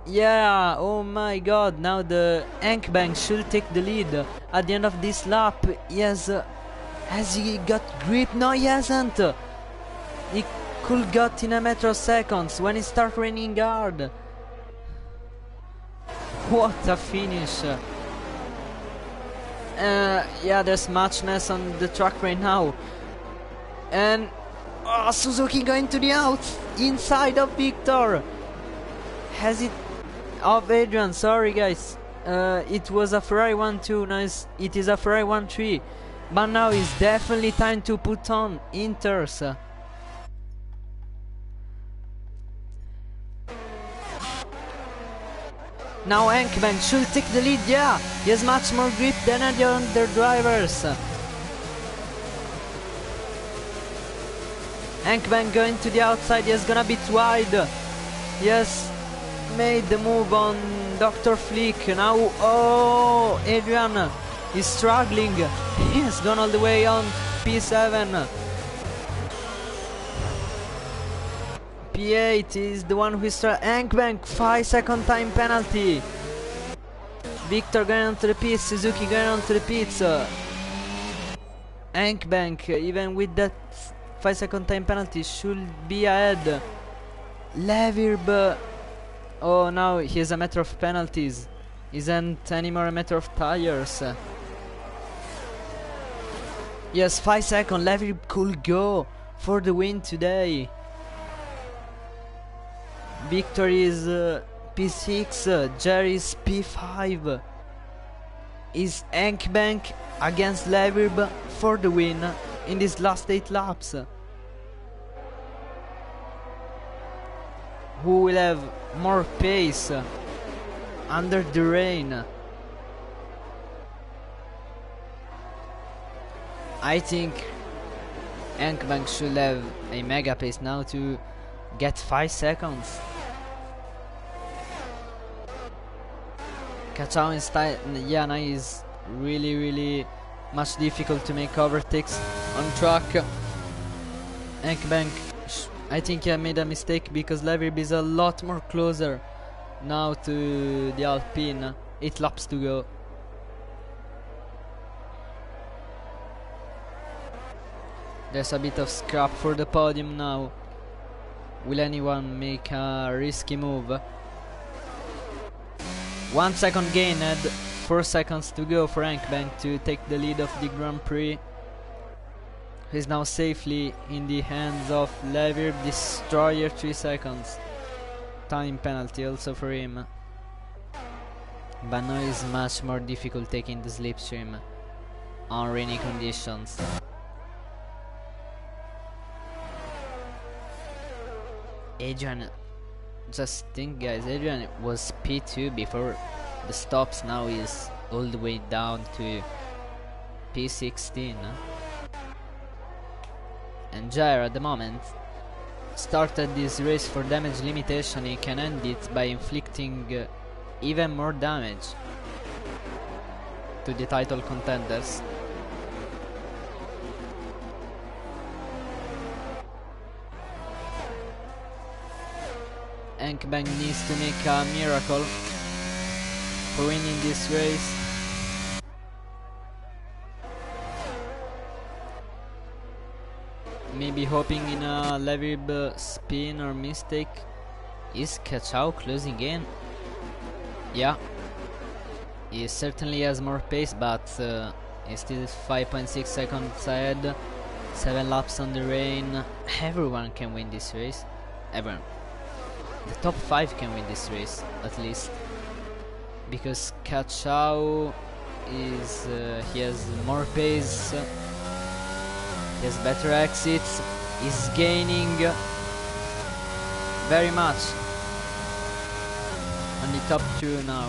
yeah, oh my god, now the Hankbank should take the lead at the end of this lap. Yes, has he got grip? No, he hasn't. He could got in a matter of seconds when it starts raining hard. What a finish. Yeah, there's much mess on the track right now. And Suzuki going to the outs inside of Victor. Has it of Adrian, sorry guys. It was a Ferrari 1-2, now it is a Ferrari 1-3. But now it's definitely time to put on Inters. Now Hankbank should take the lead, yeah! He has much more grip than the other drivers. Hankbank going to the outside, he is gonna be wide. He has made the move on Dr. Flick. Now, oh, Adrian is struggling. He has gone all the way on P7. P8 is the one who is Hankbank, 5-second time penalty. Victor going on to the pits, Suzuki going on to the pits. Hankbank, even with that 5-second time penalty, should be ahead. Levirb, oh, now he has a matter of penalties. Isn't anymore a matter of tires. Yes, 5 seconds. Levirb could go for the win today. Victor is P6, Jerry's P5. Is Hankbank against Levirb for the win in these last 8 laps. Who will have more pace under the rain? I think Hankbank should have a mega pace now to get 5 seconds. Kachao in style, yeah, now is really much difficult to make overtakes on track. Hankbank, I think I made a mistake because Levirb is a lot more closer now to the Alpine. 8 laps to go. There's a bit of scrap for the podium now. Will anyone make a risky move? 1 second gained, 4 seconds to go for Hankbank to take the lead of the Grand Prix. He's now safely in the hands of Levirb, Destroyer, 3 seconds. Time penalty also for him. But now it's much more difficult taking the slipstream on rainy conditions. Adrian, just think guys, Adrian was P2 before the stops, now is all the way down to P16. and Jair at the moment started this race for damage limitation. He can end it by inflicting even more damage to the title contenders. Enkbank needs to make a miracle for winning this race. Maybe hoping in a Leverib spin or mistake. Is Cachao closing in? Yeah. He certainly has more pace, but he's still 5.6 seconds ahead. 7 laps on the rain. Everyone can win this race. Everyone. The top 5 can win this race, at least. Because Cachao is... he has more pace. He has better exits. He's gaining very much on the top 2 now.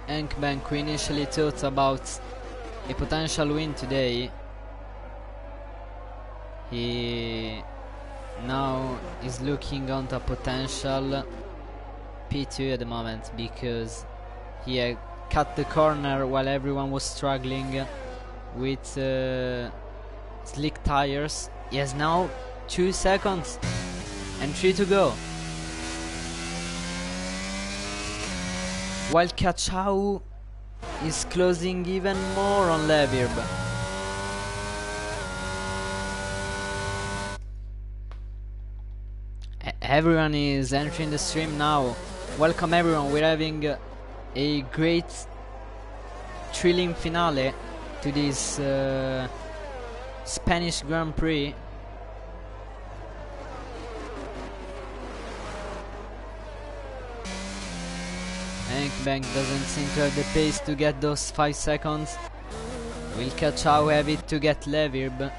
Enkbank, who initially thought about a potential win today, he now is looking on the potential P2 at the moment, because he had cut the corner while everyone was struggling with slick tires. He has now 2 seconds and 3 to go. While Cachao is closing even more on Leverb. Everyone is entering the stream now. Welcome everyone, we're having a great thrilling finale to this Spanish Grand Prix. Enkbank doesn't seem to have the pace to get those 5 seconds. Will Cachao have it to get Leverb?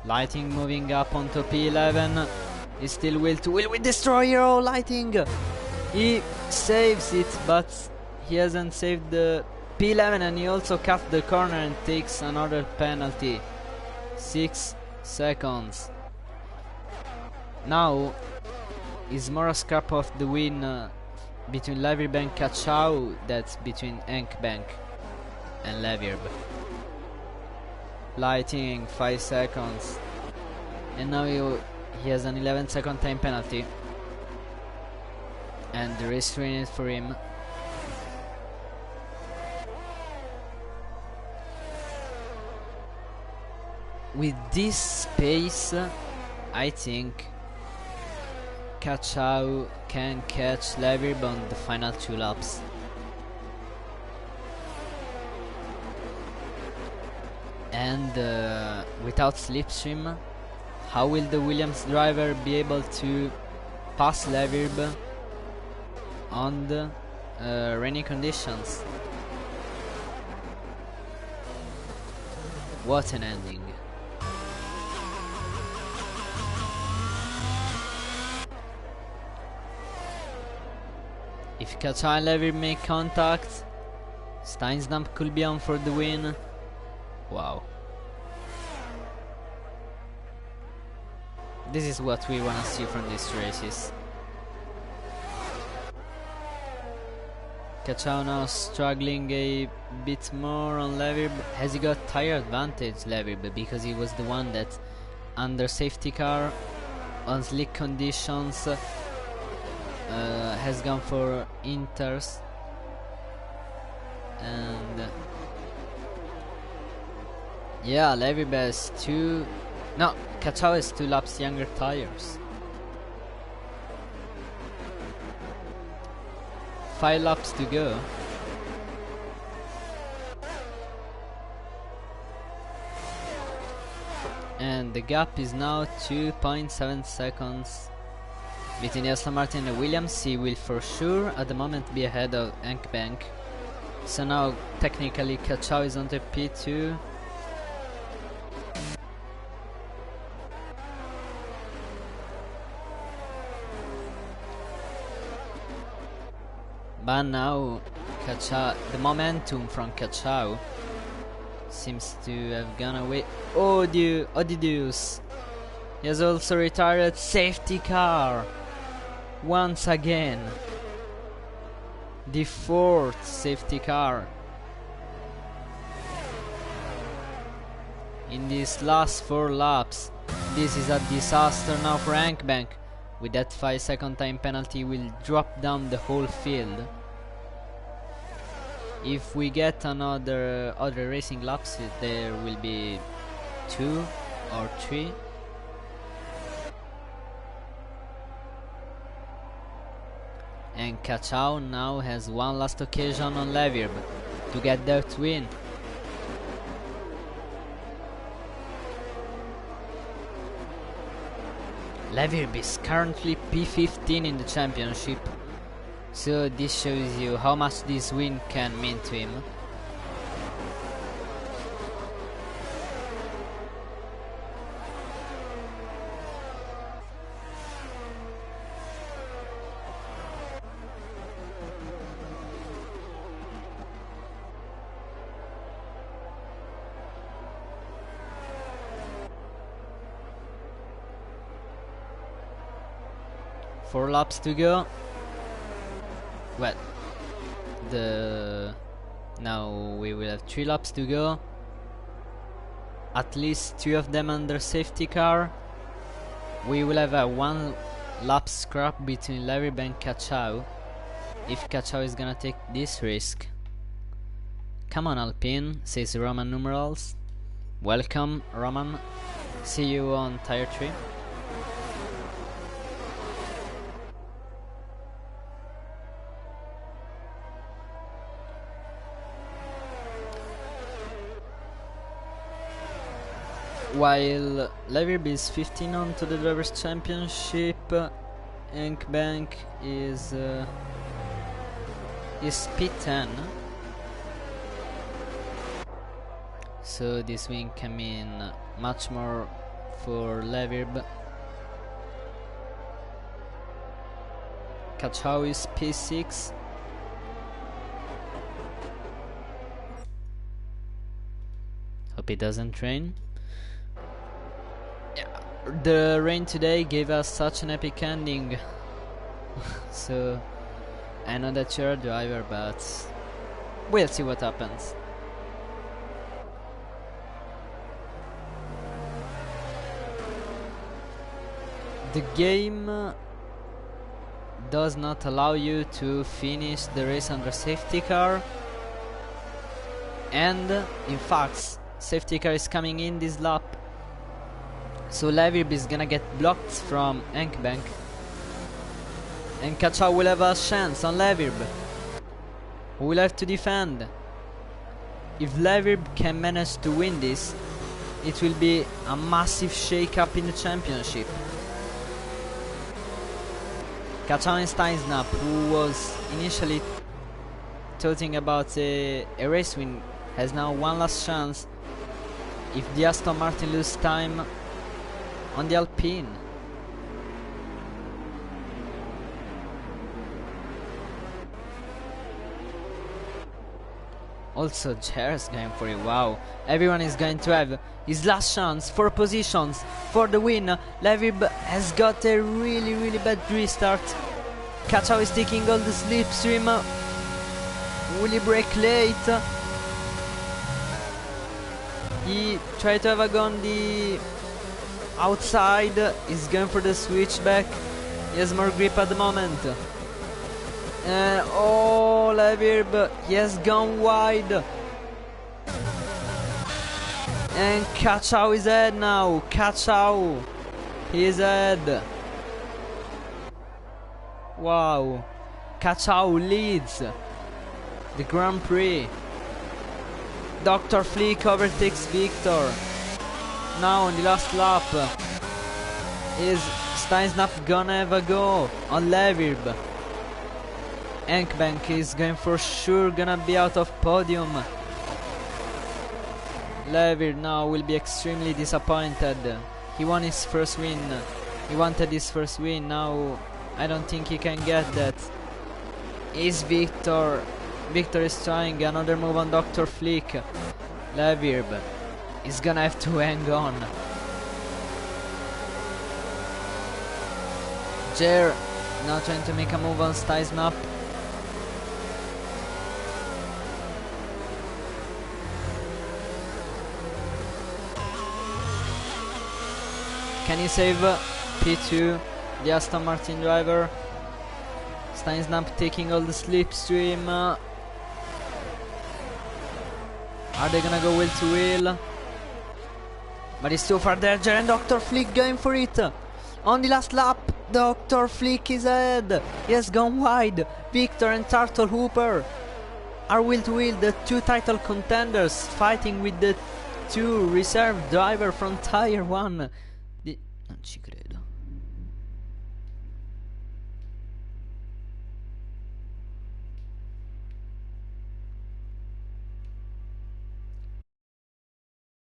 Lighting moving up onto P11. He still will we destroyer. Oh, Lighting! He saves it, but he hasn't saved the P11, and he also cut the corner and takes another penalty. 6 seconds. Now is more a scrap of the win between Leverb and Cachao that's between Enkbank and Leverb. Lighting 5 seconds, and now he has an 11-second time penalty, and the race ruined for him. With this pace, I think Cachao can catch Leverb on the final 2 laps. And without slipstream, how will the Williams driver be able to pass Leverb on the rainy conditions? What an ending. If Cachao and Leverb make contact, Steinsdamp could be on for the win. Wow. This is what we wanna see from these races. Cachao now struggling a bit more on Leverb. Has he got tire advantage, Leverb, because he was the one that under safety car on slick conditions has gone for inters, and yeah, Leverb has Cachao has 2 laps younger tires. 5 laps to go. And the gap is now 2.7 seconds Between the Aston Martin and Williams, he will for sure at the moment be ahead of Bank. So now technically Kachao is on the P2. But now Kachao, the momentum from Kachao seems to have gone away. Oh Deuce! He has also retired. Safety car once again. The 4th safety car in these last 4 laps. This is a disaster now for Bank. With that 5-second time penalty, will drop down the whole field. If we get other racing laps, there will be 2 or 3. And Kachao now has one last occasion on Levirb to get that win. Levirb is currently P15 in the championship, so this shows you how much this win can mean to him. Four laps to go. Well, now we will have 3 laps to go. At least 2 of them under safety car. We will have a 1 lap scrap between Levirb and Kachao, if Kachao is gonna take this risk. Come on Alpine, says Roman numerals. Welcome Roman. See you on tire 3. While Levirb is 15 on to the Drivers' Championship, Bank is P10. So this win can mean much more for Levirb. Kachao is P6. Hope it doesn't rain. The rain today gave us such an epic ending. So I know that you're a driver, but we'll see what happens. The game does not allow you to finish the race under safety car, and in fact safety car is coming in this lap. So Levirb is gonna get blocked from Bank, and Kachao will have a chance on Levirb, who will have to defend. If Levirb can manage to win this, it will be a massive shake-up in the championship. Kachao and Steinsnap, who was initially talking about a race win, has now one last chance if the Aston Martin lose time on the Alpine. Also Jer's going for it. Wow, everyone is going to have his last chance, 4 positions for the win. Levirb has got a really bad restart. Kachao is taking all the slipstream. Will he brake late? He tried to have a go on the outside. He's going for the switchback. He has more grip at the moment. Oh, Levirb, he has gone wide. And Kachao is ahead now. Kachao, he is ahead. Wow, Kachao leads the Grand Prix. Dr. Fleek overtakes Victor. Now on the last lap is Steinsnap gonna have a go on Levirb. Enkbank is going for sure gonna be out of podium. Levir now will be extremely disappointed. He won his first win. He wanted his first win. Now I don't think he can get that. Is Victor. Victor is trying another move on Dr. Flick. Levirb is gonna have to hang on. Jer now trying to make a move on Steinsnap. Can he save P2, the Aston Martin driver? Steinsnap taking all the slipstream. Are they gonna go wheel to wheel? But it's too far there, Jer, and Dr. Flick going for it. On the last lap, Dr. Flick is ahead. He has gone wide. Victor and Turtle Hooper are wheel to wheel, the two title contenders fighting with the two reserve driver from Tire 1. Non ci credo.